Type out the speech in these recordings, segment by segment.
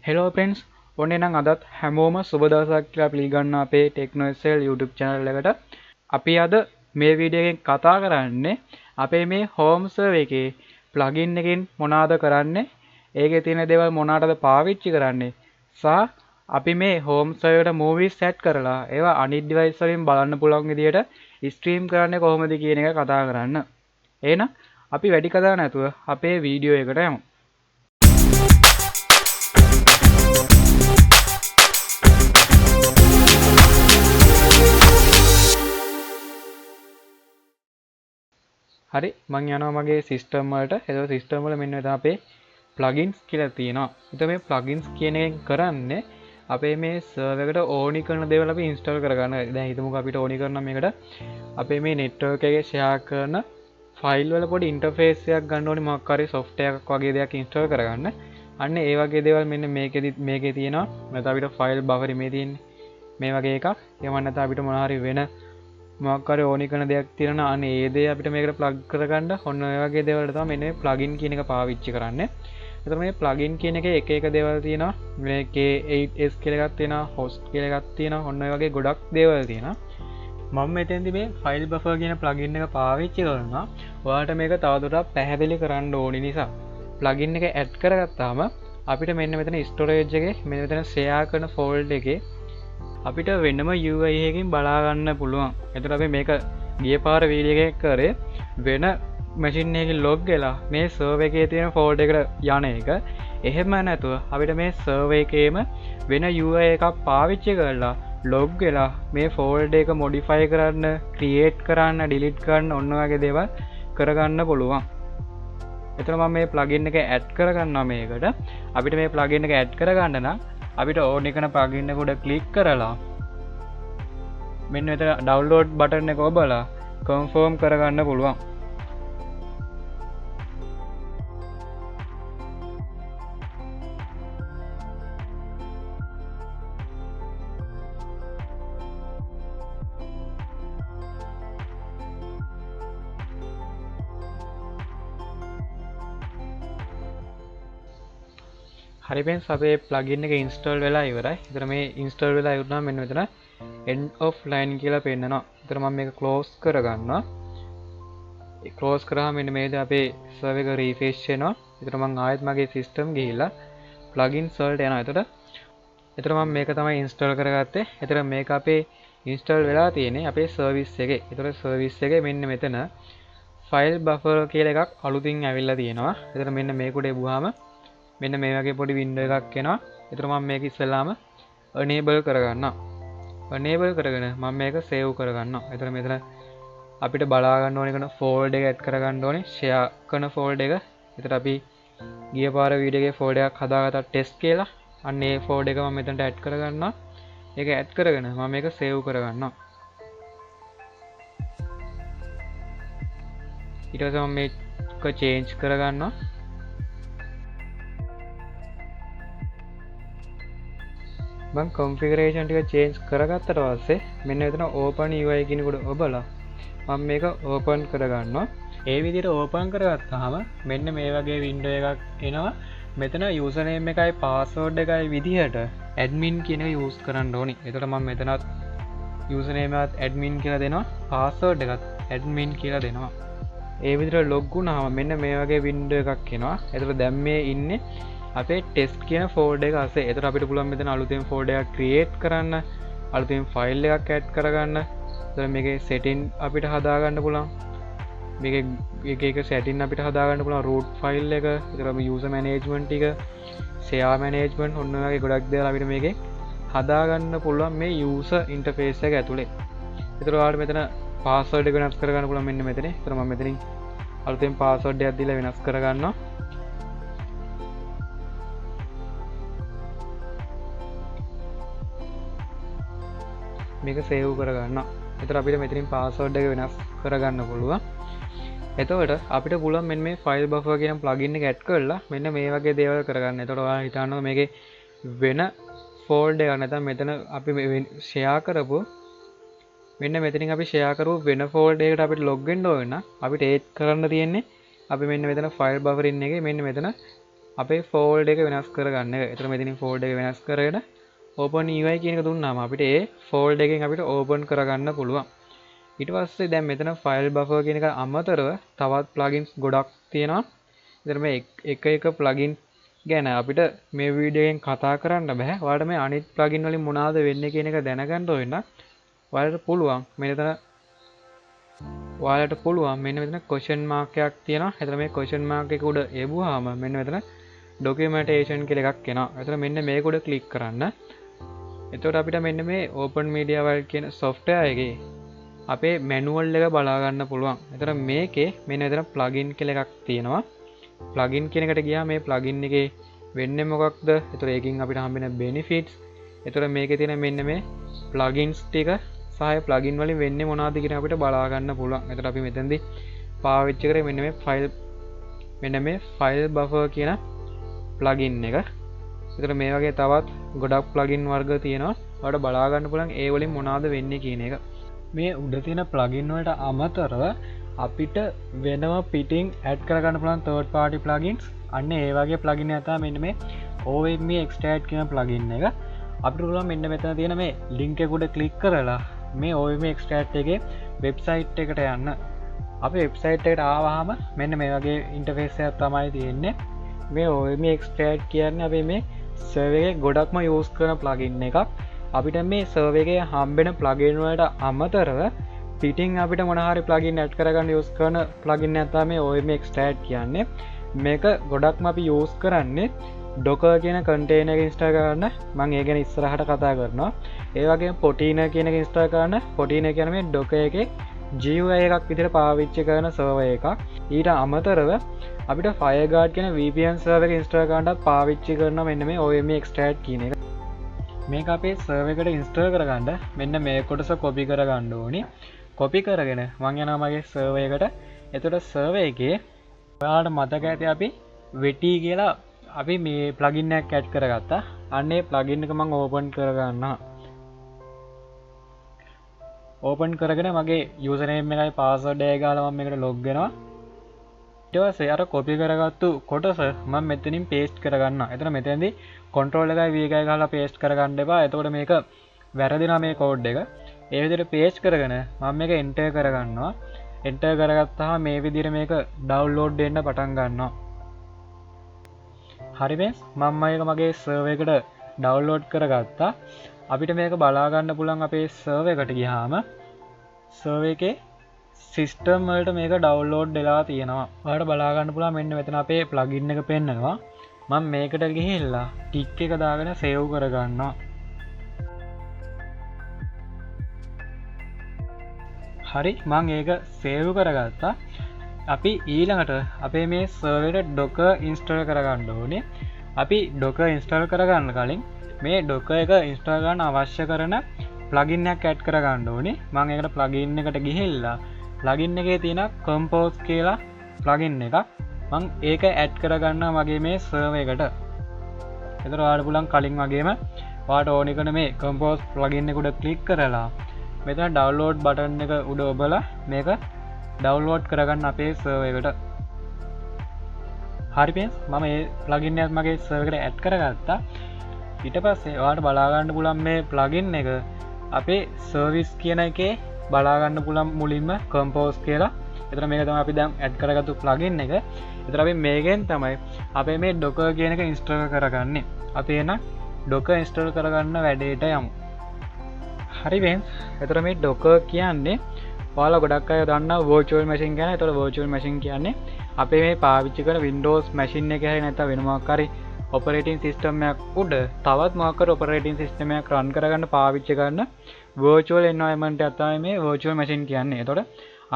Hello ප්‍රන්ස් ඔන්න නම් අදත් හැමෝම සුබදසක් කියලා පිළිගන්න අපේ ටෙක්නොස්සල් YouTube චැනල් එකට අපි අද මේ වීඩියෝගෙන් කතා කරන්නේ අපේ මේ හෝම්සර්වර් එකේ ප්ලගින් එකකින් මොනවද කරන්නේ ඒකේ තියෙන දේවල් මොනවටද පාවිච්චි කරන්නේ සහ අපි මේ හෝම්සර්වර් එකට මූවිස් සෙට් කරලා ඒවා අනිත් ඩිවයිස් වලින් බලන්න පුළුවන් විදියට ස්ට්‍රීම් කරන්නේ කොහොමද කියන එක කතා කරන්න. එහෙනම් අපි වැඩි කතා නැතුව අපේ වීඩියෝ එකට යමු. හරි මං යනවා මගේ සිස්ටම් වලට. එතකොට සිස්ටම් වල මෙන්න මෙතන අපේ ප්ලගින්ස් කියලා තියෙනවා. එතකොට මේ ප්ලගින්ස් කියන එකෙන් කරන්නේ අපේ මේ සර්වර් එකට ඕනි කරන දේවල් අපි ඉන්ස්ටෝල් කරගන්න. දැන් හිතමුකෝ අපිට ඕනි කරන මේකට අපේ මේ නෙට්වර්ක් එකේ ෂෙයා කරන ෆයිල් වල පොඩි ඉන්ටර්ෆේස් එකක් ගන්න ඕනි මොකක් හරි software එකක් වගේ දෙයක් ඉන්ස්ටෝල් කරගන්න. අන්න ඒ වගේ දේවල් මෙන්න මේකේ තියෙනවා. නැත්නම් අපිට ෆයිල් බෆර් මේ තියෙන්නේ. මේ වගේ එකක්. එහෙම නැත්නම් අපිට මොනවා හරි වෙන මොකක් හරි ඕනි කරන දෙයක් තියෙනවා අන්න ඒ දේ අපිට මේකට ප්ලග් කරගන්න ඔන්න ඔය වගේ දේවල් තමයි මෙන්න මේ ප්ලගින් කියන එක පාවිච්චි කරන්නේ. එතකොට මේ ප්ලගින් කියන එකේ එක එක දේවල් තියෙනවා. මේ K8s කියලා එකක් තියෙනවා, host කියලා එකක් තියෙනවා. ඔන්න ඔය වගේ ගොඩක් දේවල් තියෙනවා. මම මෙතෙන්දි මේ file buffer කියන ප්ලගින් එක පාවිච්චි කරනවා. ඔයාලට මේක තවදුරටත් පැහැදිලි කරන්න ඕනි නිසා. ප්ලගින් එක ඇඩ් කරගත්තාම අපිට මෙන්න මෙතන storage එකේ මෙන්න මෙතන share කරන folder එකේ අපිට වෙනම UI එකකින් බලාගන්න පුළුවන්. එතකොට අපි මේක ගිය පාර වීඩියෝ එකක් කරේ වෙන මැෂින් එකකින් ලොග් වෙලා මේ සර්වර් එකේ තියෙන ෆෝල්ඩර් එකට යන එක. එහෙම නැතුව අපිට මේ සර්වර් එකේම වෙන UI එකක් පාවිච්චි කරලා ලොග් වෙලා මේ ෆෝල්ඩර් එක මොඩිෆයි කරන්න, ක්‍රියේට් කරන්න, ඩිලීට් කරන්න ඔන්න ඔය වගේ දේවල් කරගන්න පුළුවන්. එතකොට මම මේ ප්ලගින් එක ඇඩ් කරගන්නවා මේකට. අපිට මේ ප්ලගින් එක ඇඩ් කරගන්න නම් අපිට ඕන එකන ප්ලගින් එක උඩ ක්ලික් කරලා මෙන්න මෙතන ඩවුන්ලෝඩ් බටන් එක ඔබලා කන්ෆර්ම් කරගන්න පුළුවන්. හරි फ्रेंड्स අපේ ප්ලගින් එක ඉන්ස්ටෝල් වෙලා ඉවරයි. ඒතර මේ ඉන්ස්ටෝල් වෙලා ඉවරනවා මෙන්න මෙතන end of line කියලා පෙන්නනවා. ඒතර මම මේක close කරගන්නවා. ඒ close කරාම මෙන්න මේද අපේ සර්වර් එක refresh වෙනවා. ඒතර මම ආයෙත් මගේ system ගිහිල්ලා plugins වලට යනවා. ඒතර මම මේක තමයි ඉන්ස්ටෝල් කරගත්තේ. ඒතර මේක අපේ ඉන්ස්ටෝල් වෙලා තියෙන්නේ අපේ සර්විස් එකේ. ඒතර සර්විස් එකේ මෙන්න මෙතන file buffer කියලා එකක් අලුතින් ඇවිල්ලා තියෙනවා. ඒතර මෙන්න මේක උඩ එබුවාම මෙන්න මේ වගේ පොඩි වින්ඩෝ එකක් එනවා. ඒතර මම මේක ඉස්සෙල්ලාම enable කරගන්නවා. enable කරගෙන මම මේක save කරගන්නවා. ඒතර මෙතන අපිට බලා ගන්න ඕනේ කරන folder එක add කරගන්න ඕනේ share කරන folder එක. ඒතර අපි ගිය පාර වීඩියෝ එකේ folder එකක් හදාගත්තා test කියලා. අන්න ඒ folder එක මම මෙතනට add කරගන්නවා. ඒක add කරගෙන මම මේක save කරගන්නවා. ඊට පස්සේ මම මේක change කරගන්නවා. මම configuration ටික change කරගත්තට පස්සේ මෙන්න මෙතන open UI කෙනෙකුට ඔබලා මම මේක open කරගන්නවා. ඒ විදිහට open කරගත්තාම මෙන්න මේ වගේ window එකක් එනවා. මෙතන username එකයි password එකයි විදිහට admin කියන එක use කරන්න ඕනි. එතකොට මම මෙතනත් username එකත් admin කියලා දෙනවා. password එකත් admin කියලා දෙනවා. ඒ විදිහට log වුණාම මෙන්න මේ වගේ window එකක් එනවා. එතකොට දැන් මේ ඉන්නේ අපේ ටෙස්ට් කියන ෆෝල්ඩර් එක අස්සේ. ඒතර අපිට පුළුවන් මෙතන අලුතෙන් ෆෝල්ඩර් එකක් ක්‍රියේට් කරන්න, අලුතෙන් ෆයිල් එකක් ඇඩ් කරගන්න. ඒතර මේකේ සෙටින් අපිට හදාගන්න පුළුවන්. මේකේ එක සෙටින් අපිට හදාගන්න පුළුවන් root ෆයිල් එක. ඒතර අපි user management ටික, share management ඔන්න ඔය වගේ ගොඩක් දේවල් අපිට මේකේ හදාගන්න පුළුවන් මේ user interface එක ඇතුලේ. ඒතර ඔයාලට මෙතන password එක වෙනස් කරගන්න පුළුවන් මෙන්න මෙතන. ඒතර මම මෙතනින් අලුතෙන් password එකක් දීලා වෙනස් කරගන්නවා. මේක සේව් කරගන්න. එතකොට අපිට මෙතනින් පාස්වර්ඩ් එක වෙනස් කරගන්න පුළුවන්. එතකොට අපිට පුළුවන් මෙන්න මේ file buffer කියන plugin එක ඇඩ් කරලා මෙන්න මේ වගේ දේවල් කරගන්න. එතකොට ඔයාලා හිතනවා මේකේ වෙන folder එකක් නැත්නම් මෙතන අපි share කරපු මෙන්න මෙතනින් අපි share කරපු වෙන folder එකකට අපිට log වෙන්න ඕන නම් අපිට ඒත් කරන්න තියෙන්නේ අපි මෙන්න මෙතන file buffer එකේ මෙන්න මෙතන අපේ ෆෝල්ඩ් එක වෙනස් කරගන්න එක. එතන මෙතනින් ෆෝල්ඩ් එක වෙනස් කරගෙන open UI කියන එක දුන්නාම අපිට ඒ ෆෝල්ඩ් එකෙන් අපිට ඕපන් කරගන්න පුළුවන්. ඊට පස්සේ දැන් මෙතන ෆයිල් බෆර් කියන එක අමතරව තවත් ප්ලගින්ස් ගොඩක් තියෙනවා. ඉතින් මේ එක එක ප්ලගින් ගැන අපිට මේ වීඩියෝ එකෙන් කතා කරන්න බෑ. ඔයාලට මේ අනිත් ප්ලගින් වලින් මොනවද වෙන්නේ කියන එක දැනගන්න ඕන නම් ඔයාලට පුළුවන් මෙන්න මෙතන question mark එකක් තියෙනවා. එතන මේ question mark එක උඩ එබුවාම මෙන්න මෙතන documentation කියලා එකක් එනවා. එතන මෙන්න මේක උඩ ක්ලික් කරන්න. එතකොට අපිට මෙන්න මේ open media file කියන software එකේ අපේ manual එක බලා ගන්න පුළුවන්. එතන මේකේ මෙන්න මෙතන plugin කියලා එකක් තියෙනවා. plugin කියන එකට ගියාම මේ plugin එකේ වෙන්නේ මොකක්ද? එතකොට ඒකෙන් අපිට හම්බෙන benefits. එතකොට මේකේ තියෙන මෙන්න මේ plugins ටික සහ plugin වලින් වෙන්නේ මොනවද කියන අපිට බලා ගන්න පුළුවන්. එතකොට අපි මෙතනදී පාවිච්චි කරේ මෙන්න මේ file buffer කියන plugin එක. එතකොට මේ වගේ තවත් ගොඩක් plugin වර්ග තියෙනවා. ඔයාලට බලා ගන්න පුළුවන් ඒ වලින් මොනවද වෙන්නේ කියන එක. මේ උඩ තියෙන plugin වලට අමතරව අපිට වෙනම පිටින් ඇඩ් කරගන්න පුළුවන් third party plugins. අන්න ඒ වගේ plugin එක තමයි මෙන්න මේ OME extract කියන plugin එක. අපිට පුළුවන් මෙන්න මෙතන තියෙන මේ link එක උඩ click කරලා මේ OME extract එකේ website එකට යන්න. අපි website එකට ආවහම මෙන්න මේ වගේ interface එකක් තමයි තියෙන්නේ. මේ OME extract කියන්නේ අපි මේ server එකේ ගොඩක්ම use කරන plugin එකක්. අපිට මේ server එකේ හම්බෙන plugin වලට අමතරව පිටින් අපිට මොන හරි plugin add කරගන්න use කරන plugin එකක් තමයි මේ OME extract කියන්නේ. මේක ගොඩක්ම අපි use කරන්නේ Docker කියන container එක install කරන්න. මම ඒ ගැන ඉස්සරහට කතා කරනවා. ඒ වගේම Potina කියන එක install කරන්න. Potina කියන්නේ මේ Docker එකේ GUI එකක් විදිහට පාවිච්චි කරන server එකක්. ඊට අමතරව අපිට FireGuard කියන VPN server එක install කරන්නත් පාවිච්චි කරනවා මෙන්න මේ OME extract කියන එක. මේක අපේ server එකට install කරගන්න මෙන්න මේ කොටස copy කරගන්න ඕනි. copy කරගෙන මම යනවා මගේ server එකට. එතකොට server එකේ ඔයාලට මතක ඇති අපි weti කියලා අපි මේ plugin එකක් add කරගත්තා. අන්න ඒ plugin එක මම open කරගන්නවා. open කරගෙන මගේ username එකයි password එකයි ගාලා මම මේකට log වෙනවා. ඊට පස්සේ අර copy කරගත්තු කොටස මම මෙතනින් paste කරගන්නවා. එතන මෙතනදී control එකයි v එකයි ගහලා paste කරගන්න එපා. එතකොට මේක වැරදිනවා මේ code එක. ඒ විදිහට paste කරගෙන මම මේක enter කරගන්නවා. enter කරගත්තාම මේ විදිහට මේක download වෙන්න පටන් ගන්නවා. හරි friends මම මේක මගේ server එකට download කරගත්තා. අපිට මේක බලා ගන්න පුළුවන් අපේ server එකට ගියාම server එකේ සිස්ටම් වලට මේක ඩවුන්ලෝඩ් වෙලා තියෙනවා. ඔයාලට බලා ගන්න පුළුවන් මෙන්න මෙතන අපේ ප්ලගින් එක පෙන්නනවා. මම මේකට ගිහිල්ලා ටික් එක දාගෙන සේව් කරගන්නවා. හරි මම ඒක සේව් කරගත්තා. අපි ඊළඟට අපේ මේ සර්වර් එකට Docker install කරගන්න ඕනේ. අපි Docker install කරගන්න කලින් මේ Docker එක install කරන්න අවශ්‍ය කරන ප්ලගින් එකක් ඇඩ් කරගන්න ඕනේ. මම ඒකට ප්ලගින් එකට ගිහිල්ලා ප්ලගින් එකේ තියෙන Compose කියලා ප්ලගින් එකක් මම ඒක ඇඩ් කරගන්නවා මගේ මේ සර්වර් එකට. එතකොට ඔයාලට පුළුවන් කලින් වගේම ඔයාලට ඕනි කරන මේ Compose ප්ලගින් එක උඩ ක්ලික් කරලා මෙතන ඩවුන්ලෝඩ් බටන් එක උඩ ඔබලා මේක ඩවුන්ලෝඩ් කරගන්න අපේ සර්වර් එකට. හරි friends මම මේ ප්ලගින් එකත් මගේ සර්වර් එකට ඇඩ් කරගත්තා. ඊට පස්සේ ඔයාලට බලා ගන්න පුළුවන් මේ ප්ලගින් එක අපේ සර්විස් කියන එකේ බලා ගන්න පුළුවන් මුලින්ම Compose කියලා. එතන මේක තමයි අපි දැන් ඇඩ් කරගත්තු ප්ලගින් එක. එතන අපි මේකෙන් තමයි අපේ මේ Docker කියන එක ඉන්ස්ටෝල් කරගන්නේ. අපි එහෙනම් Docker ඉන්ස්ටෝල් කරගන්න වැඩේට යමු. හරි friends එතන මේ Docker කියන්නේ ඔයාලා ගොඩක් අය දන්නා virtual machine ගැන. එතකොට virtual machine කියන්නේ අපේ මේ පාවිච්චි කරන Windows machine එකේ හරි නැත්නම් වෙන මොකක් හරි operating system එකක් උඩ තවත් මොකක් හරි operating system එකක් run කරගන්න පාවිච්චි කරන virtual environment එකක් තමයි මේ virtual machine කියන්නේ. එතකොට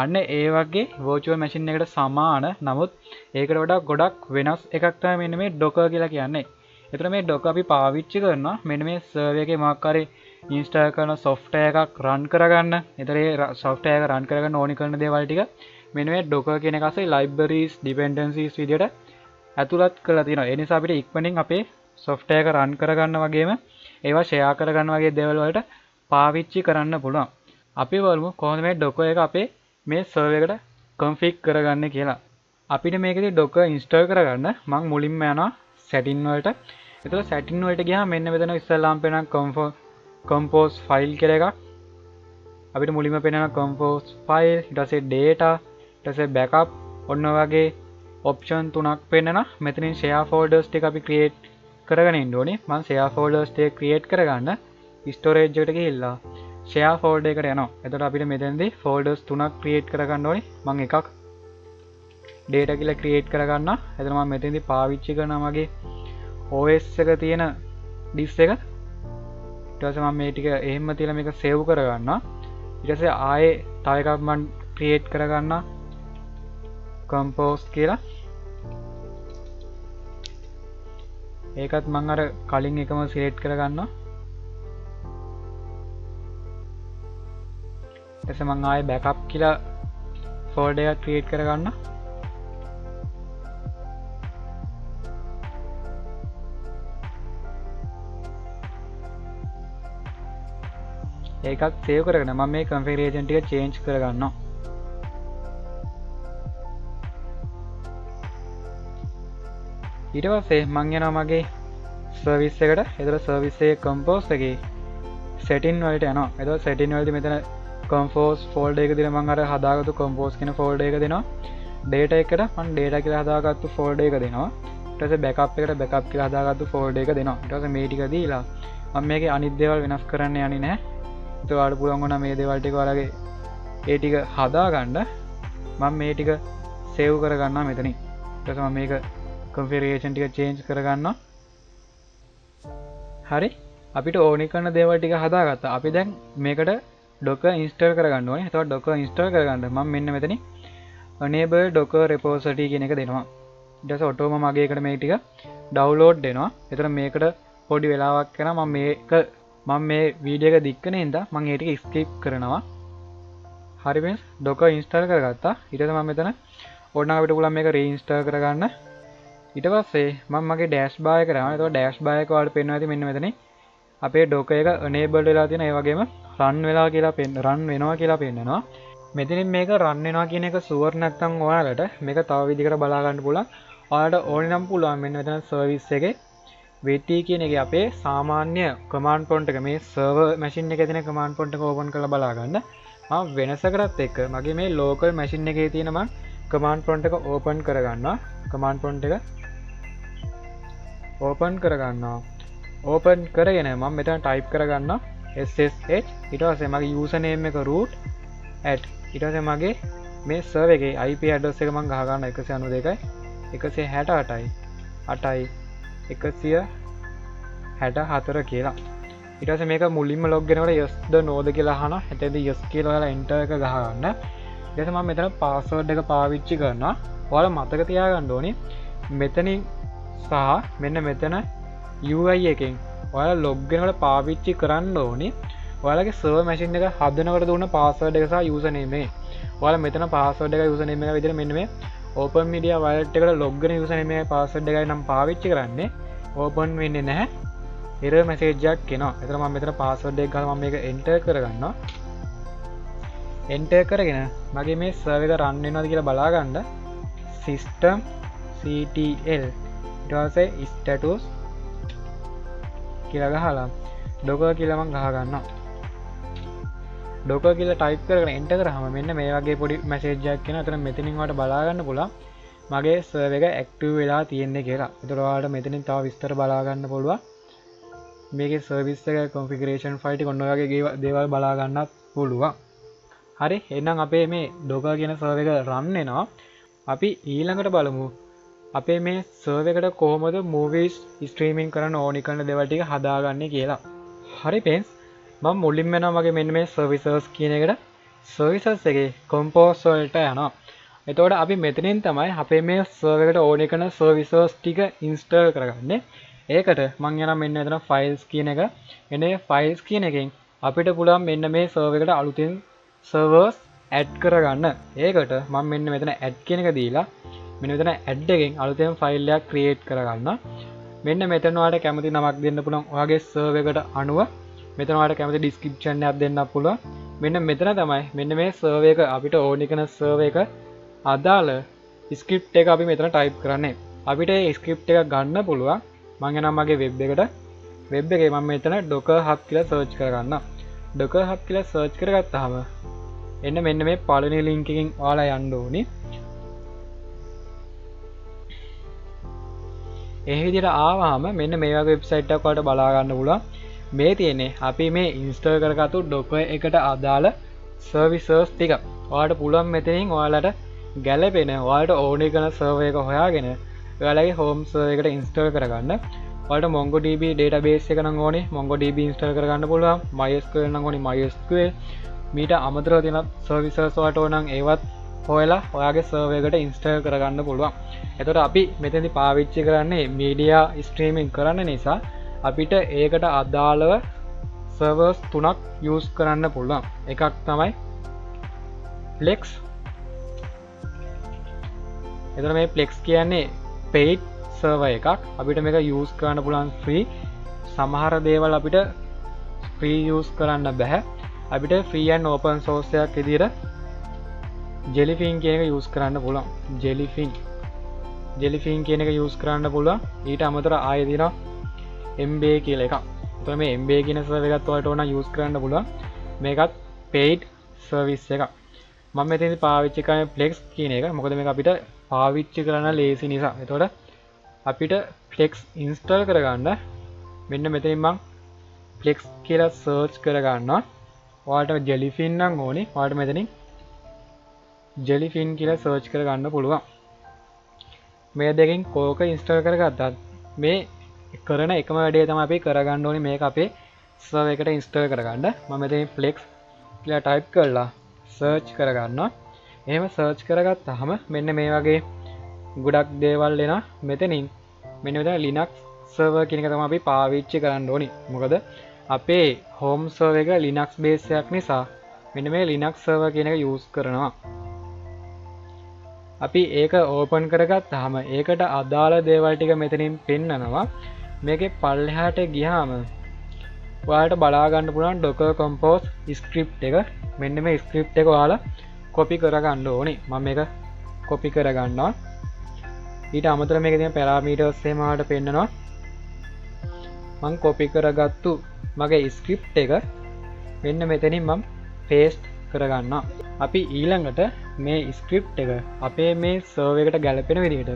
අන්න ඒ වගේ virtual machine එකට සමාන නමුත් ඒකට වඩා ගොඩක් වෙනස් එකක් තමයි මෙන්න මේ Docker කියලා කියන්නේ. එතකොට මේ Docker අපි පාවිච්චි කරනවා මෙන්න මේ server එකේ මොකක් හරි install කරන software එකක් run කරගන්න. එතකොට ඒ software එක run කරගන්න ඕනි කරන දේවල් ටික මෙන්න මේ Docker කියන එක ASCII libraries dependencies විදියට ඇතුළත් කරලා තියෙනවා. ඒ නිසා අපිට ඉක්මනින් අපේ software එක run කරගන්න වගේම ඒවා share කරගන්න වගේ දේවල් වලට පාවිච්චි කරන්න පුළුවන්. අපි බලමු කොහොමද මේ Docker එක අපේ මේ server එකට config කරගන්නේ කියලා. අපිට මේකේ Docker install කරගන්න මම මුලින්ම යනවා සැටින් වලට. එතකොට සැටින් වලට ගියාම මෙන්න මෙතන ඉස්සල්ලාම පේන කම්පෝස් ෆයිල් කියලා එකක්. අපිට මුලින්ම පේනවා කම්පෝස් ෆයිල්, ඊට පස්සේ data, ඊට පස්සේ backup ඔන්න වගේ ඔප්ෂන් තුනක් පෙන්නනවා. මෙතනින් share folders ටික අපි create කරගෙන ඉන්න ඕනේ. මම share folders ටික create කරගන්න storage එකට ගිහිල්ලා share folder එකට යනවා. එතකොට අපිට මෙතනදී folders තුනක් create කරගන්න ඕනේ. මම එකක් data කියලා create කරගන්නවා. එතන මම මෙතනදී පාවිච්චි කරනවා මගේ OS එක තියෙන disk එක. ඊට පස්සේ මම මේ ටික එහෙම තියලා මේක save කරගන්නවා. ඊට පස්සේ ආයේ තව එකක් මම create කරගන්නවා compose කියලා. ඒකත් මම අර කලින් එකම select කරගන්නවා. ඊට පස්සේ මම ආයේ backup කියලා folder එකක් create කරගන්නවා. ඒකත් save කරගෙන මම මේ configuration ටික change කරගන්නවා. ඊට පස්සේ මම යනවා මගේ service එකට. ඒතර service එකේ compose එකේ setting වලට යනවා. ඒතර setting වලදී මෙතන compose folder එක දෙන මම අර හදාගත්තු compose කියන folder එක දෙනවා. data එකට මම data කියලා හදාගත්තු folder එක දෙනවා. ඊට පස්සේ backup එකට backup කියලා හදාගත්තු folder එක දෙනවා. ඊට පස්සේ මේ ටික දීලා මම මේකේ අනිත් දේවල් වෙනස් කරන්න යන්නේ නැහැ. ඒත් ඔයාලට පුළුවන් වුණා මේ දේවල් ටික ඔයාලගේ ඒ ටික හදාගන්න. මම මේ ටික save කරගන්නවා මෙතනින්. ඊට පස්සේ මම මේක configuration ටික change කරගන්නවා. හරි. අපිට ඕනි කරන දේවල් ටික හදාගත්තා. අපි දැන් මේකට docker install කරගන්න ඕනේ. එතකොට docker install කරගන්න මම මෙන්න මෙතනින් enable docker repository කියන එක දෙනවා. ඊට පස්සේ ඔටෝම මගේ එකට මේ ටික download වෙනවා. එතන මේකට පොඩි වෙලාවක් යනවා. මම මේ වීඩියෝ එක දික්කන හින්දා මම ඒ ටික skip කරනවා. හරි friends, docker install කරගත්තා. ඊට පස්සේ මම මෙතන ඕනනම් අපිට පුළුවන් මේක reinstall කරගන්න. ඊට පස්සේ මම මගේ dash bar එක කරනවා. එතකොට dash bar එක ඔයාලට පේනවා ඇති මෙන්න මෙතනින් අපේ docker එක enabled වෙලා තියෙන. ඒ වගේම run වෙලා කියලා run වෙනවා කියලා පෙන්නනවා. මෙතනින් මේක run වෙනවා කියන එක sure නැත්නම් ඔයාලට මේක තව විදිහකට බලා ගන්න පුළුවන්. ඔයාලට ඕනේ නම් පුළුවන් මෙන්න මෙතන service එකේ VT කියන එකේ අපේ සාමාන්‍ය command prompt එක මේ server machine එකේ තියෙන command prompt එක open කරලා බලා ගන්න. මම වෙනසකටත් එක්ක මගේ මේ local machine එකේ තියෙන මම command prompt එක open කරගන්නවා. command prompt එක open කරගන්නවා. open කරගෙන මම මෙතන type කරගන්නවා SSH. ඊට පස්සේ මගේ username එක root @ ඊට පස්සේ මගේ මේ server එකේ IP address එක මම ගහ ගන්නවා 192 168යි 8යි 164 කියලා. ඊට පස්සේ මේක මුලින්ම log වෙනකොට yes ද no ද කියලා අහනවා. එතෙන්දී yes කියලා ඔයාලා enter එක ගහ ගන්න. ඊට පස්සේ මම මෙතන password එක පාවිච්චි කරනවා. ඔයාලා මතක තියාගන්න ඕනේ මෙතනින් සහ මෙන්න මෙතන UI එකෙන් ඔයාලා log වෙනකොට පාවිච්චි කරන්න ඕනේ ඔයාලගේ server machine එක හදනකොට දුන්න password එක සහ username එක. ඔයාලා මෙතන password එක username එක විදිහට මෙන්න මේ open media wallet එකට log වෙන username එකයි password එකයි නම් පාවිච්චි කරන්නේ. open වෙන්නේ නැහැ. error message එකක් එනවා. එතන මම මෙතන password එක ගහලා මම මේක enter කරගන්නවා. enter කරගෙන මගේ මේ server එක run වෙනවද කියලා බලා ගන්න system ctl ඊට පස්සේ status කියලා ගහලා docker කියලා මම ගහ ගන්නවා. docker කියලා type කරගෙන enter කරාම මෙන්න මේ වගේ පොඩි message එකක් එනවා. එතන මෙතනින් ඔයාලට බලා ගන්න පුළුවන් මගේ server එක active වෙලා තියෙන්නේ කියලා. ඒතර ඔයාලට මෙතනින් තව විස්තර බලා ගන්න පුළුවන්. මේකේ service එක configuration file ටික ඔන්න ඔය වගේ දේවල් බලා ගන්නත් පුළුවන්. හරි. එහෙනම් අපේ මේ docker කියන server එක run වෙනවා. අපි ඊළඟට බලමු අපේ මේ server එකට කොහොමද movies streaming කරන්න ඕනි කරන දේවල් ටික හදාගන්නේ කියලා. හරි friends, මම මුලින්ම යනවා මගේ මෙන්න මේ services කියන එකට. services එකේ compose වලට යනවා. එතකොට අපි මෙතනින් තමයි අපේ මේ server එකට ඕනි කරන services ටික install කරගන්නේ. ඒකට මම යනවා මෙන්න මෙතන files කියන එක. එනේ files කියන එකෙන් අපිට පුළුවන් මෙන්න මේ server එකට අලුතෙන් servers add කරගන්න. ඒකට මම මෙන්න මෙතන add කියන එක දීලා මෙන්න මෙතන add එකෙන් අලුතෙන් ෆයිල් එකක් create කරගන්න. මෙන්න මෙතන ඔයාලට කැමති නමක් දෙන්න පුළුවන්. ඔයාගේ server එකට අනුව මෙතන ඔයාලට කැමති description එකක් දෙන්නත් පුළුවන්. මෙන්න මෙතන තමයි මෙන්න මේ server එක අපිට ඕනි කරන server එක අදාළ script එක අපි මෙතන type කරන්නේ. අපිට ස්ක්‍රිප්ට් එක ගන්න පුළුවන්. මං යනවා මගේ වෙබ් එකට. වෙබ් එකේ මම මෙතන docker hub කියලා සර්ච් කරගන්න. docker hub කියලා සර්ච් කරගත්තාම එන්න මෙන්න මේ පළවෙනි link එකකින් ඔයාලා යන්න ඕනේ. ඒ විදිහට ආවහම මෙන්න මේ වගේ වෙබ්සයිට් එකක් ඔයාලට බලා ගන්න පුළුවන්. මේ තියෙන්නේ අපි මේ ඉන්ස්ටෝල් කරගත්තු docker එකට අදාළ සර්විසස් ටික. ඔයාලට පුළුවන් මෙතනින් ඔයාලට ගැලපෙන ඔයාලට ඕනේ කරන සර්වර් එක හොයාගෙන ඔයාලගේ හෝම් සර්වර් එකට ඉන්ස්ටෝල් කරගන්න. ඔයාලට MongoDB database එක නම් ඕනේ MongoDB ඉන්ස්ටෝල් කරගන්න පුළුවන්. MySQL නම් ඕනේ MySQL. මීට අමතරව තියෙන සර්විසස් වලට ඕන නම් ඒවත් හොයලා ඔයාගේ සර්වර් එකට ඉන්ස්ටෝල් කරගන්න පුළුවන්. එතකොට අපි මෙතනදි පාවිච්චි කරන්නේ media streaming කරන්න නිසා අපිට ඒකට අදාළව සර්වර්ස් තුනක් use කරන්න පුළුවන්. එකක් තමයි Plex. එතකොට මේ Plex කියන්නේ paid server එකක්. අපිට මේක use කරන්න පුළුවන් free. සමහර දේවල් අපිට free use කරන්න බෑ. අපිට free and open source එකක් විදිහට Jellyfin කියන එක use කරන්න පුළුවන්. Jellyfin කියන එක use කරන්න පුළුවන්. ඊට අමතරව ආයෙ දිනවා MBA කියලා එකක්. එතකොට මේ MBA කියන සර්වර් එකත් ඔයාලට ඕන use කරන්න පුළුවන්. මේකත් paid service එකක්. මම මෙතනදී පාවිච්චි කරන්නේ Plex කියන එක. මොකද මේක අපිට පාවිච්චි කරන්න ලේසි නිසා. එතකොට අපිට Plex install කරගන්න මෙන්න මෙතනින් මම Plex කියලා search කරගන්නවා. ඔයාලට Jellyfin නම් ඕනේ. ඔයාලට මෙතනින් Jellyfin කියලා search කරගන්න පුළුවන්. මේ දෙකෙන් කෝක install කරගත්තත් මේ කරන එකම වැඩේ තමයි අපි කරගන්න ඕනේ මේක අපේ සර්වර් එකට install කරගන්න. මම මෙතනින් Plex කියලා type කරලා search කරගන්නවා. එහෙම search කරගත්තාම මෙන්න මේ වගේ ගොඩක් දේවල් එනවා. මෙතනින් මෙන්න මෙතන Linux server කියන එක තමයි අපි පාවිච්චි කරන්න ඕනේ. මොකද අපේ home server එක Linux base එකක් නිසා මෙන්න මේ Linux server කියන එක use කරනවා. අපි ඒක ඕපන් කරගත්තාම ඒකට අදාළ දේවල් ටික මෙතනින් පෙන්නනවා. මේකේ පල්ලෙහාට ගියාම ඔයාලට බලා ගන්න පුළුවන් docker compose script එක. මෙන්න මේ script එක ඔයාලා copy කරගන්න ඕනේ. මම මේක copy කරගන්නවා. ඊට අමතරව මේකේ තියෙන parameters එහෙම ඔයාලට පෙන්නනවා. මම copy කරගත්තු මගේ script එක මෙන්න මෙතනින් මම paste කරගන්නවා. අපි ඊළඟට මේ script එක අපේ මේ server එකට ගැලපෙන විදිහට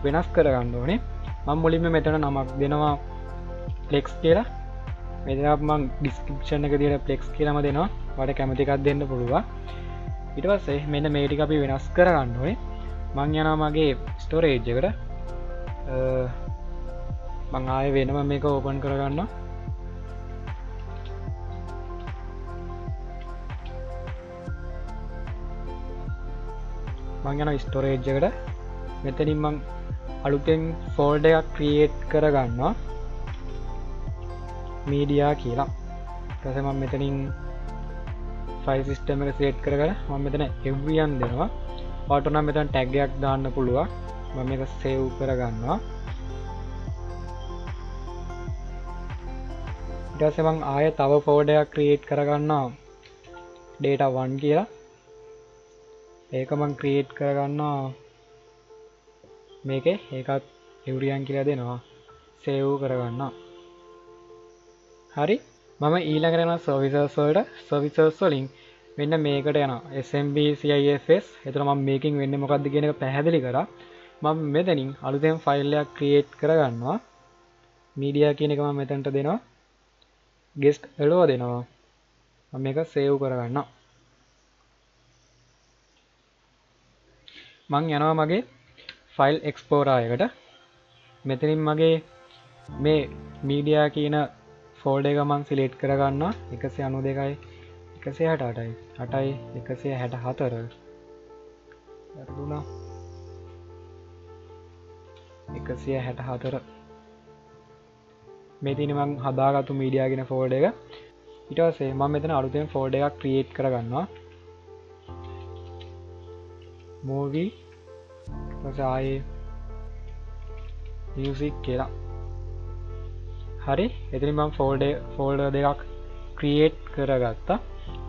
වෙනස් කරගන්න ඕනේ. මම මුලින්ම මෙතන නමක් දෙනවා Plex කියලා. මෙතන මම description එක දිහා Plex කියලාම දෙනවා. ඔයාලට කැමති එකක් දෙන්න පුළුවන්. ඊට පස්සේ මෙන්න මේ ටික අපි වෙනස් කරගන්න ඕනේ. මම යනවා මගේ storage එකට. මම ආයෙ වෙනම මේක open කරගන්නවා. මං යනවා ස්ටෝරේජ් එකට. මෙතනින් මං අලුතෙන් ෆෝල්ඩර් එකක් ක්‍රියේට් කරගන්නවා මීඩියා කියලා. ඊට පස්සේ මම මෙතනින් ෆයිල් සිස්ටම් එක සිලෙක්ට් කරගෙන මම මෙතන everyone දෙනවා. ඔයාලට නම් මෙතන ටැග් එකක් දාන්න පුළුවන්. මම මේක සේව් කරගන්නවා. ඊට පස්සේ මං ආයෙ තව ෆෝල්ඩර් එකක් ක්‍රියේට් කරගන්නවා data 1 කියලා. ඒක මං ක්‍රියේට් කරගන්නවා මේකේ. ඒකත් everyone කියලා දෙනවා. සේව් කරගන්නවා. හරි. මම ඊළඟට යනවා services වලට. services වලින් මෙන්න මේකට යනවා SMB CIFS. එතන මම මේකෙන් වෙන්නේ මොකක්ද කියන එක පැහැදිලි කරා. මම මෙතනින් අලුතෙන් ෆයිල් එකක් ක්‍රියේට් කරගන්නවා. media කියන එක මම මෙතනට දෙනවා. guest allow දෙනවා. මම මේක සේව් කරගන්නවා. මං යනවා මගේ ෆයිල් එක්ස්පෝරර් එකට. මෙතනින් මගේ මේ media කියන ෆෝල්ඩර් එක මං සිලෙක්ට් කරගන්නවා. 192යි 168යි 8යි 164 වැරදුනා 164 මේ තියෙන මං හදාගත්තු media කියන ෆෝල්ඩර් එක. ඊට පස්සේ මම මෙතන අලුතෙන් ෆෝල්ඩර් එකක් ක්‍රියේට් කරගන්නවා. movie ආයේ music කියලා. හරි. එතනින් මම ෆෝල්ඩර් දෙකක් ක්‍රියේට් කරගත්තා.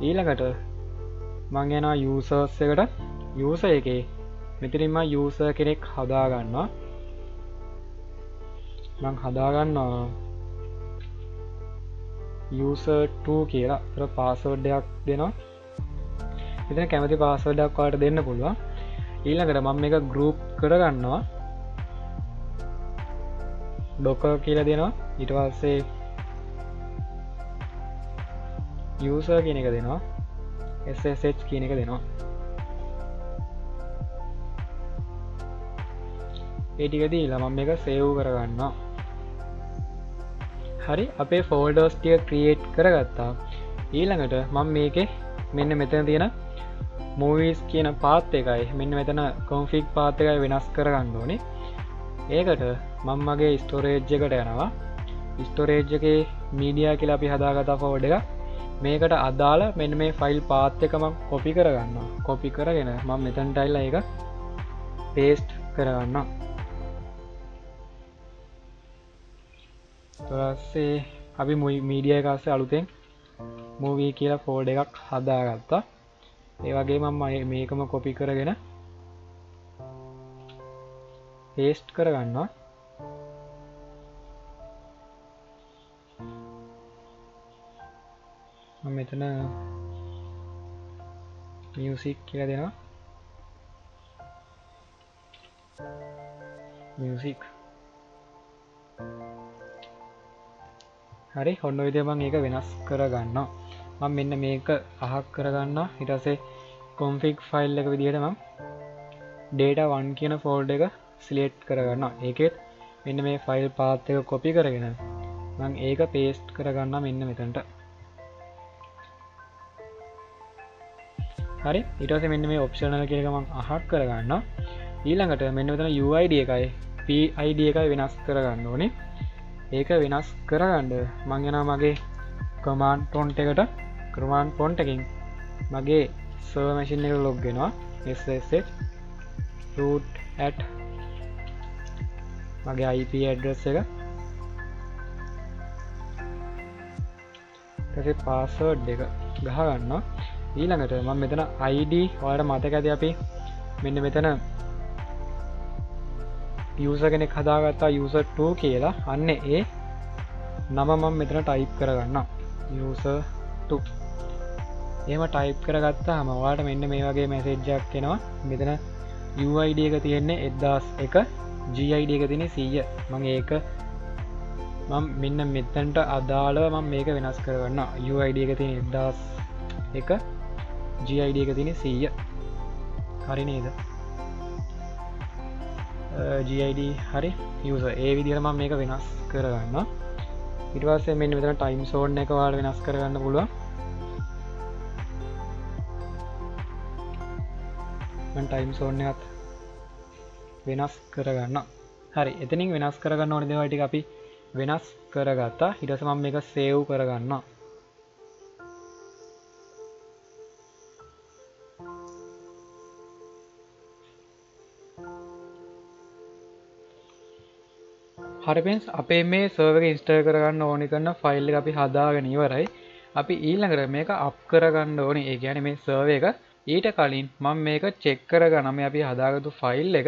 ඊළඟට මම යනවා users එකට. user එකේ මෙතනින් මම user කෙනෙක් හදා ගන්නවා. මං හදාගන්නවා user2 කියලා. තර පාස්වර්ඩ් එකක් දෙනවා. මෙතන කැමති පාස්වර්ඩ් එකක් ඔයාලට දෙන්න පුළුවන්. ඊළඟට මම මේක group කරගන්නවා. docker කියලා දෙනවා. ඊට පස්සේ user කියන එක දෙනවා. ssh කියන එක දෙනවා. ඒ ටික දීලා මම මේක save කරගන්නවා. හරි අපේ ෆෝල්ඩර්ස් ටික ක්‍රියේට් කරගත්තා. ඊළඟට මම මේකේ මෙන්න මෙතන තියෙන movies කියන පාත් එකයි මෙන්න මෙතන config පාත් එකයි වෙනස් කරගන්න ඕනේ. ඒකට මම මගේ storage එකට යනවා. storage එකේ media කියලා අපි හදාගත්ත folder එක මේකට අදාළ මෙන්න මේ file path එක මම copy කරගන්නවා. copy කරගෙන මම මෙතනට ඇවිල්ලා ඒක paste කරගන්නවා. ඊපස්සේ අපි media එක ASCII අලුතෙන් movie කියලා folder එකක් හදාගත්තා. ඒ වගේම මම මේකම copy කරගෙන paste කරගන්නවා. මම මෙතන music කියලා දෙනවා. music හරි ඔන්න ඔය විදිහට මම ඒක වෙනස් කරගන්නවා. මම මෙන්න මේක අහක් කරගන්නවා. ඊට පස්සේ config file එක විදිහට මම data1 කියන folder එක select කරගන්නවා. ඒකෙත් මෙන්න මේ file path එක copy කරගෙන මම ඒක paste කරගන්නවා මෙන්න මෙතනට. හරි ඊට පස්සේ මෙන්න මේ optional කියන එක මම අහක් කරගන්නවා. ඊළඟට මෙන්න මෙතන UID එකයි PID එකයි වෙනස් කරගන්න ඕනේ. ඒක වෙනස් කරගන්න මම යනවා මගේ command prompt එකට. command prompt එකෙන් මගේ server machine එකට log වෙනවා. ssh root at මගේ IP address එක. ඊට පස්සේ password එක ගහ ගන්නවා. ඊළඟට මම මෙතන ID ඔයාලට මතක ඇති අපි මෙන්න මෙතන user කෙනෙක් හදාගත්තා user2 කියලා. අන්න ඒ නම මම මෙතන type කරගන්නවා user2. එහෙම type කරගත්තාම ඔයාලට මෙන්න මේ වගේ message එකක් එනවා. මෙතන UID එක තියෙන්නේ 1001 GID එක තියෙන්නේ 100. මම ඒක මෙන්න මෙතනට අදාළව මම මේක වෙනස් කරගන්නවා. UID එක තියෙන්නේ 1001 GID එක තියෙන්නේ 100. හරි නේද? GID හරි user ඒ විදිහට මම මේක වෙනස් කරගන්නවා. ඊට පස්සේ මෙන්න මෙතන time zone එක ඔයාලා වෙනස් කරගන්න පුළුවන්. මම time zone එකත් වෙනස් කරගන්නවා. හරි එතනින් වෙනස් කරගන්න ඕනේ දේවල් ටික අපි වෙනස් කරගත්තා. ඊට පස්සේ මම මේක save කරගන්නවා. හරි friends අපේ මේ server එක install කරගන්න ඕනි කරන file එක අපි හදාගෙන ඉවරයි. අපි ඊළඟට මේක up කරගන්න ඕනේ. ඒ කියන්නේ මේ server එක ඊට කලින් මම මේක check කරගන්න මේ අපි හදාගත්තු file එක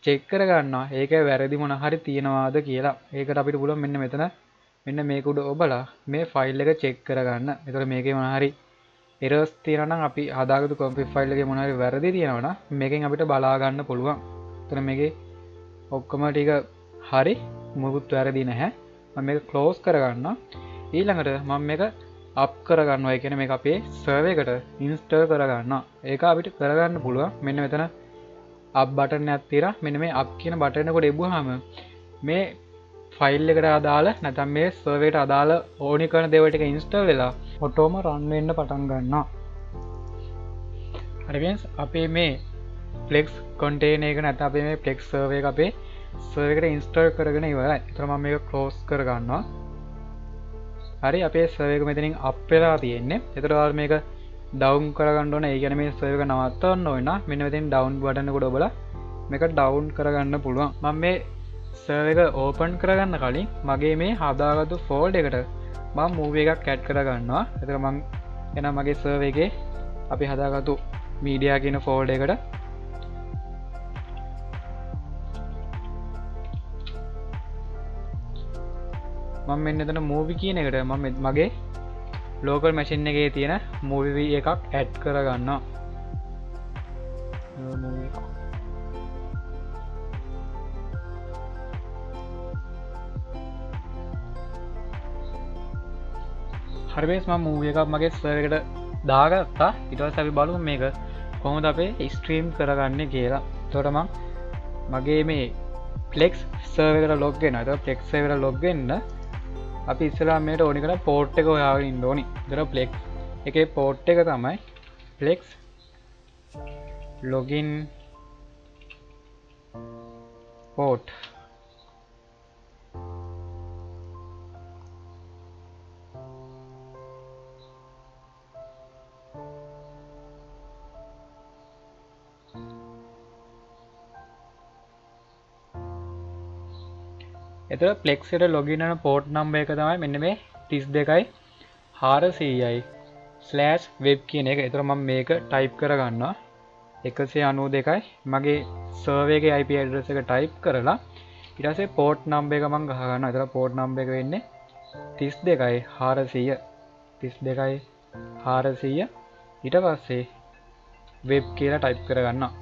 check කරගන්නවා. ඒක වැරදි මොන හරි තියනවාද කියලා. ඒකට අපිට පුළුවන් මෙන්න මෙතන මෙන්න මේක උඩ ඔබලා මේ file එක check කරගන්න. ඒතකොට මේකේ මොන හරි errors තියෙනවා නම් අපි හදාගත්තු config file එකේ මොන හරි වැරදි තියෙනවා නම් මේකෙන් අපිට බලා ගන්න පුළුවන්. එතන මේකේ ඔක්කොම ටික හරි මුකුත් වැරදි නැහැ. මම මේක close කරගන්නවා. ඊළඟට මම මේක up කරගන්නවා. ඒ කියන්නේ මේක අපේ server එකට install කරගන්නවා. ඒක අපිට කරගන්න පුළුවන්. මෙන්න මෙතන up button එකක් තියෙනවා. මෙන්න මේ up කියන button එක උඩ එබුවාම මේ file එකට අදාළ නැත්නම් මේ server එකට අදාළ ඕනි කරන දේවල් ටික install වෙලා ඔටෝම run වෙන්න පටන් ගන්නවා. හරි friends අපේ මේ Plex container එක නැත්නම් අපේ මේ Plex server එක අපේ server එකට install කරගෙන ඉවරයි. ඒතර මම මේක close කරගන්නවා. හරි අපේ server එක මෙතනින් up වෙලා තියෙන්නේ. ඒතර ඔයාලා මේක down කරගන්න ඕනේ. ඒ කියන්නේ මේ server එක නවත්තන්න ඕන නම් මෙන්න මෙතෙන් down button එක උඩ ඔබලා මේක down කරගන්න පුළුවන්. මම මේ server එක open කරගන්න කලින් මගේ මේ හදාගත්තු folder එකට මම movie එකක් add කරගන්නවා. ඒතර මම එනවා මගේ server එකේ අපි හදාගත්තු media කියන folder එකට මම මෙන්න එතන මූවි කියන එකට මම මගේ ලෝකල් මැෂින් එකේ තියෙන මූවි එකක් ඇඩ් කරගන්නවා. හරිබේස් මම මූවි එකක් මගේ සර්වර් එකට දාගත්තා. ඊට පස්සේ අපි බලමු මේක කොහොමද අපේ ස්ට්‍රීම් කරගන්නේ කියලා. එතකොට මම මගේ මේ Plex සර්වර් එකට ලොග් වෙනවා. එතකොට Plex සර්වර් එකට ලොග් වෙන්න අපි ඉස්සෙල්ලා මේකට ඕනි කරන පෝට් එක හොයාගෙන ඉන්න ඕනි. එතකොට Plex එකේ පෝට් එක තමයි Plex login port. එතකොට Plex එකට login වෙන port number එක තමයි මෙන්න මේ 32.400/web කියන එක. එතකොට මම මේක type කරගන්නවා 192යි මගේ server එකේ IP address එක type කරලා ඊට පස්සේ port number එක මම ගහ ගන්නවා. එතකොට port number එක වෙන්නේ 32.400 32.400 ඊට පස්සේ web කියලා type කරගන්නවා.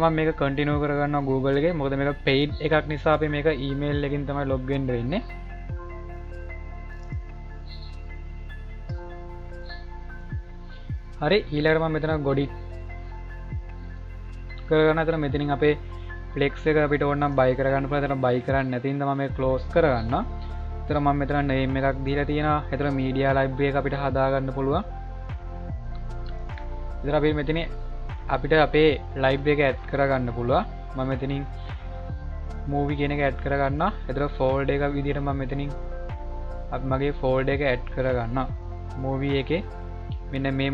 මම මේක කන්ටිනියු කරගන්නවා Google එකේ. මොකද මේක paid එකක් නිසා අපි මේක email එකකින් තමයි log වෙන්න වෙන්නේ. හරි ඊළඟට මම මෙතන godit කරගන්න. අතන මෙතනින් අපේ Plex එක අපිට ඕන නම් buy කරගන්න පුළුවන්. එතන buy කරන්නේ නැති හින්දා මම මේක close කරගන්නවා. එතන මම මෙතන name එකක් දීලා තියෙනවා. එතන media library එක අපිට හදාගන්න පුළුවන්. එතන අපි මෙතන අපිට අපේ library එක add කරගන්න පුළුවන්. මම මෙතනින් movie කියන එක add කරගන්නවා. එතන folder එක විදිහට මම මෙතනින් අපි මගේ folder එක add කරගන්නවා. movie එකේ මෙන්න මේ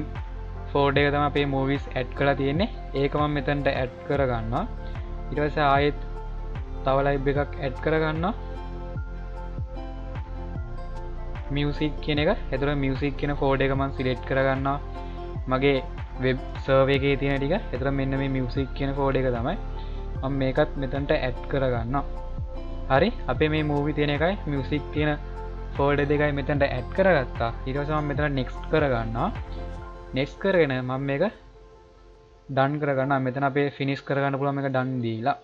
folder එක තමයි අපේ movies add කරලා තියෙන්නේ. ඒක මම මෙතනට add කරගන්නවා. ඊට පස්සේ ආයෙත් තව library එකක් add කරගන්නවා. music කියන එක. එතන music කියන folder එක මම select කරගන්නවා. මගේ වෙබ් සර්වර් එකේ තියෙන ටික. එතන මෙන්න මේ music කියන folder එක තමයි මම මේකත් මෙතනට add කරගන්නවා. හරි අපේ මේ movie තියෙන එකයි music තියෙන folder දෙකයි මෙතනට add කරගත්තා. ඊට පස්සේ මම මෙතන next කරගන්නවා. next කරගෙන මම මේක done කරගන්නවා. මෙතන අපේ finish කරගන්න පුළුවන් මේක done දීලා.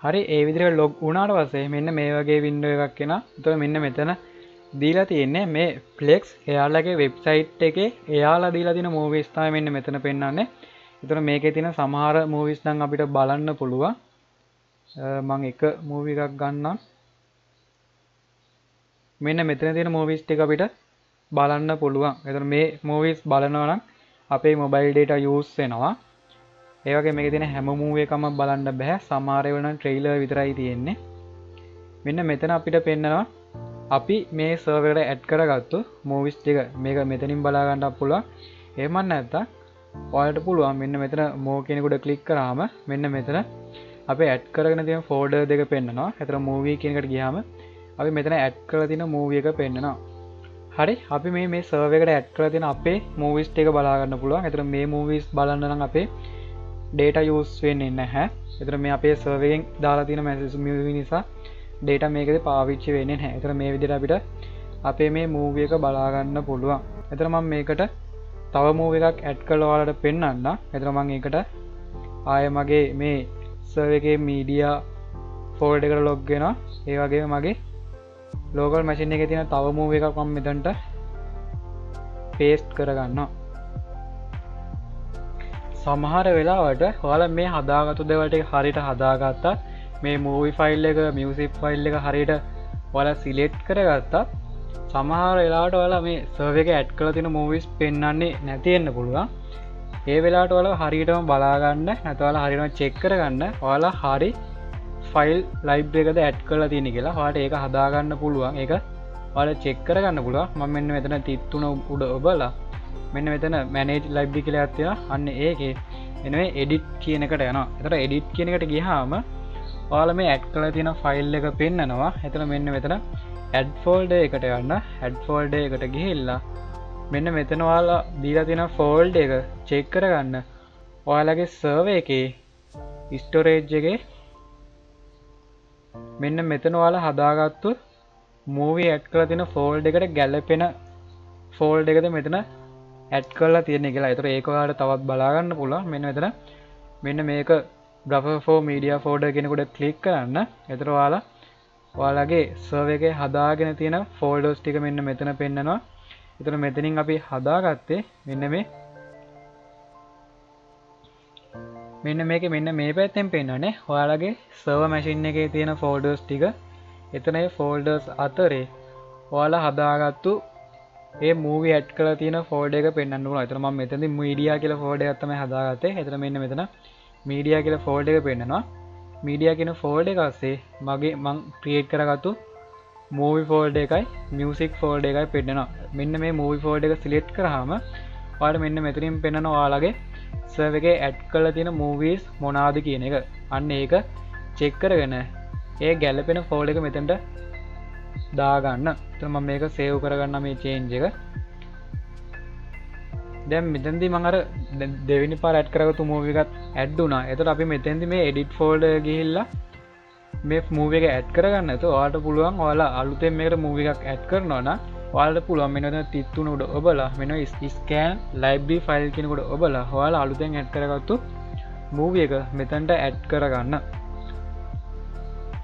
හරි ඒ විදිහට log වුණාට පස්සේ මෙන්න මේ වගේ window එකක් එනවා. එතකොට මෙන්න මෙතන දීලා තියෙන්නේ මේ Plex එයාලගේ website එකේ එයාලා දීලා තියෙන movies තමයි මෙන්න මෙතන පෙන්නන්නේ. එතකොට මේකේ තියෙන සමහර movies නම් අපිට බලන්න පුළුවන්. මම එක movie එකක් ගන්නම්. මෙන්න මෙතන තියෙන movies ටික අපිට බලන්න පුළුවන්. එතකොට මේ movies බලනවා නම් අපේ mobile data use වෙනවා. ඒ වගේ මේකේ තියෙන හැම movie එකම බලන්න බෑ. සමහර ඒවා නම් trailer විතරයි තියෙන්නේ. මෙන්න මෙතන අපිට පෙන්නනවා අපි මේ server එකට add කරගත්තු movies ටික මේක මෙතනින් බලා ගන්නත් පුළුවන්. එහෙම නැත්නම් ඔයාලට පුළුවන් මෙන්න මෙතන more කියන එකට click කරාම මෙන්න මෙතන අපි add කරගෙන තියෙන folder දෙක පෙන්නනවා. ඒතර movie කියන එකට ගියාම අපි මෙතන add කරලා තියෙන movie එක පෙන්නනවා. හරි අපි මේ server එකට add කරලා තියෙන අපේ movies ටික බලා ගන්න පුළුවන්. ඒතර මේ movies බලන්න නම් අපේ data use වෙන්නේ නැහැ. ඒතර මේ අපේ server එකෙන් දාලා තියෙන movie නිසා data මේකේ පාවිච්චි වෙන්නේ නැහැ. ඒතර මේ විදිහට අපිට අපේ මේ movie එක බලා ගන්න පුළුවන්. ඒතර මම මේකට තව movie එකක් add කරලා ඔයාලට පෙන්නන්න. ඒතර මම ඒකට ආයෙ මගේ මේ server එකේ media folder එකට log වෙනවා. ඒ වගේම මගේ local machine එකේ තියෙන තව movie එකක් මම මෙතනට paste කරගන්නවා. සමහර වෙලාවට ඔයාලා මේ හදාගත්තු දේවල් ටික හරියට හදාගත්තා. මේ movie file එක, music file එක හරියට ඔයාලා select කරගත්තා. සමහර වෙලාවට ඔයාලා මේ server එකේ add කරලා තියෙන movies පෙන්වන්නේ නැති වෙන්න පුළුවන්. ඒ වෙලාවට ඔයාලා හරියටම බලා ගන්න නැත්නම් ඔයාලා හරියටම check කරගන්න ඔයාලා හරි file library එකද add කරලා තියෙන්නේ කියලා. ඔයාලට ඒක හදා ගන්න පුළුවන්. ඒක ඔයාලා check කරගන්න පුළුවන්. මම මෙන්න මෙතන 33 උඩ ඔබලා මෙන්න මෙතන manage library කියලා එකක් තියෙනවා. අන්න ඒකේ මෙන්න මේ එඩිට් කියන එකට යනවා. එතකොට එඩිට් කියන එකට ගියාම ඔයාලා මේ ඇඩ් කරලා තියෙන ෆයිල් එක පෙන්නනවා. එතන මෙන්න මෙතන ඇඩ් ෆෝල්ඩර් එකට යන්න. ඇඩ් ෆෝල්ඩර් එකට ගිහිල්ලා මෙන්න මෙතන ඔයාලා දීලා තියෙන ෆෝල්ඩර් එක චෙක් කරගන්න. ඔයාලගේ සර්වර් එකේ ස්ටෝරේජ් එකේ මෙන්න මෙතන ඔයාලා හදාගත්තු මූවී ඇඩ් කරලා තියෙන ෆෝල්ඩර් එකට ගැලපෙන ෆෝල්ඩර් එකද මෙතන ඇඩ් කරලා තියෙන්නේ කියලා. ඒතර ඒක ඔයාලට තවත් බලා ගන්න පුළුවන්. මෙන්න මෙතන මෙන්න මේක buffer for media folder කෙනෙකුට ක්ලික් කරන්න. ඒතර ඔයාලගේ සර්වර් එකේ හදාගෙන තියෙන ෆෝල්ඩර්ස් ටික මෙන්න මෙතන පෙන්නනවා. ඒතර මෙතනින් අපි හදාගත්තේ මෙන්න මේකේ මෙන්න මේ පැත්තෙන් පෙන්නන්නේ ඔයාලගේ සර්වර් මැෂින් එකේ තියෙන ෆෝල්ඩර්ස් ටික. එතන ඒ ෆෝල්ඩර්ස් අතරේ ඔයාලා හදාගත්තු ඒ මූවී ඇඩ් කරලා තියෙන ෆෝල්ඩර් එක පෙන්වන්න ඕන. ඒතර මම මෙතනදී මීඩියා කියලා ෆෝල්ඩර් එකක් තමයි හදාගත්තේ. ඒතර මෙන්න මෙතන මීඩියා කියලා ෆෝල්ඩර් එක පෙන්නනවා. මීඩියා කියන ෆෝල්ඩර් එක ASCII මම ක්‍රියේට් කරගත්තු මූවී ෆෝල්ඩර් එකයි මියුසික් ෆෝල්ඩර් එකයි පෙන්නනවා. මෙන්න මේ මූවී ෆෝල්ඩර් එක සිලෙක්ට් කරාම ඔයාලට මෙන්න මෙතනින් පෙන්නනවා ඔයාලගේ සර්වර් එකේ ඇඩ් කරලා තියෙන මූවීස් මොනවාද කියන එක. අන්න ඒක චෙක් කරගෙන ඒ ගැලපෙන ෆෝල්ඩර් එක මෙතනට දාගන්න. එතන මම මේක සේව් කරගන්න මේ චේන්ජ් එක. දැන් මෙතෙන්දී මම අර දෙවෙනි පාර ඇඩ් කරගත්තු මූවි එකත් ඇඩ් වුණා. එතකොට අපි මෙතෙන්දී මේ එඩිට් ෆෝල්ඩර් එක ගිහිල්ලා මේ මූවි එක ඇඩ් කරගන්න. එතකොට ඔයාලට පුළුවන් ඔයාලා අලුතෙන් මේකට මූවි එකක් ඇඩ් කරනවා නම් ඔයාලට පුළුවන් මෙන්න මෙතන 33 උඩ ඔබලා මෙන්න ස්කෑන් ලයිබ්‍රරි ෆයිල් කියන කොට ඔබලා ඔයාලා අලුතෙන් ඇඩ් කරගත්තු මූවි එක මෙතනට ඇඩ් කරගන්න.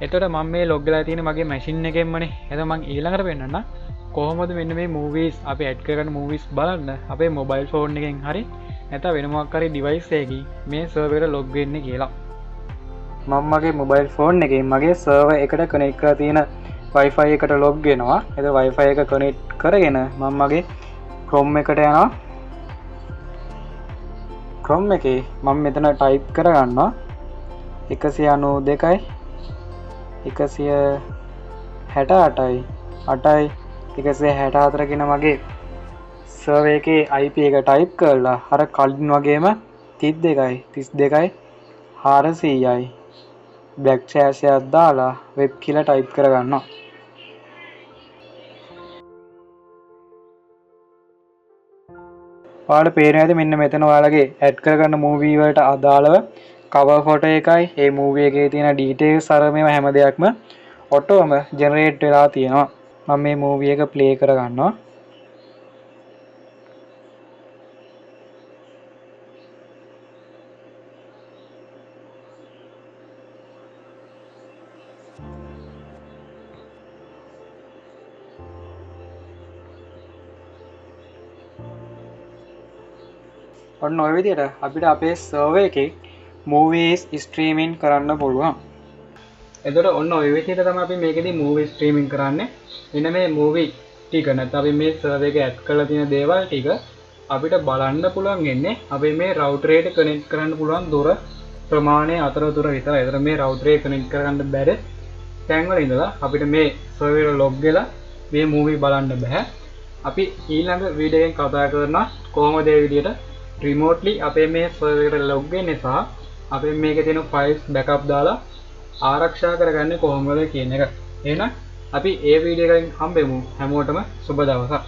එතකොට මම මේ ලොග් වෙලා තියෙන මගේ මැෂින් එකෙන්මනේ. එතකොට මම ඊළඟට පෙන්නන්න කොහොමද මෙන්න මේ මූවීස් අපි ඇඩ් කරගන්න මූවීස් බලන්න අපේ මොබයිල් ෆෝන් එකෙන් හරි නැත්නම් වෙන මොකක් හරි ඩිවයිස් එකකින් මේ සර්වර් එකට ලොග් වෙන්නේ කියලා. මම මගේ මොබයිල් ෆෝන් එකෙන් මගේ සර්වර් එකට කනෙක්ට් කරලා තියෙන Wi-Fi එකට ලොග් වෙනවා. එතකොට Wi-Fi එක කනෙක්ට් කරගෙන මම මගේ Chrome එකට යනවා. Chrome එකේ මම මෙතන ටයිප් කරගන්නවා 192යි 168යි 8යි 164 කියන මගේ සර්වර් එකේ IP එක ටයිප් කරලා අර කලින් වගේම 32යි 32යි 400යි බ්ලැක් ෂෑෂ් එකක් දාලා වෙබ් කියලා ටයිප් කරගන්නවා. ඔයාලට පේනවා ඇති මෙන්න මෙතන ඔයාලගේ ඇඩ් කරගන්න මූවී වලට අදාළව කවර් ෆොටෝ එකයි මේ මූවී එකේ තියෙන ඩීටේල්ස් අර මේවා හැම දෙයක්ම ඔටෝම ජෙනරේට් වෙලා තියෙනවා. මම මේ මූවී එක ප්ලේ කරගන්නවා. ඔන්න ඔය විදිහට අපිට අපේ සර්වර් එකේ මූවීස් ස්ට්‍රීමින් කරන්න පුළුවන්. එතකොට ඔන්න ඔය විදිහට තමයි අපි මේකෙදී මූවී ස්ට්‍රීමින් කරන්නේ. මෙන්න මේ මූවී ටික නැත්නම් අපි මේ සර්වර් එකේ ඇඩ් කරලා තියෙන දේවල් ටික අපිට බලන්න පුළුවන් ඉන්නේ අපි මේ රවුටර් එකට කනෙක්ට් කරන්න පුළුවන් දුර ප්‍රමාණය අතරතුර විතරයි. ඒතර මේ රවුටර් එක කනෙක්ට් කරගන්න බැරි තැන්වල ඉඳලා අපිට මේ සර්වර් එක ලොග් වෙලා මේ මූවී බලන්න බෑ. අපි ඊළඟ වීඩියෝ එකෙන් කතා කරනවා කොහොමද මේ විදිහට රිමෝට්ලි අපේ මේ සර්වර් එකට ලොග් වෙන්නේ සහ අපේ මේකේ තියෙන ෆයිල්ස් බෑකප් දාලා ආරක්ෂා කරගන්නේ කොහොමද කියන එක. එහෙනම් අපි ඒ වීඩියෝ එකෙන් හම්බෙමු. හැමෝටම සුබ දවසක්.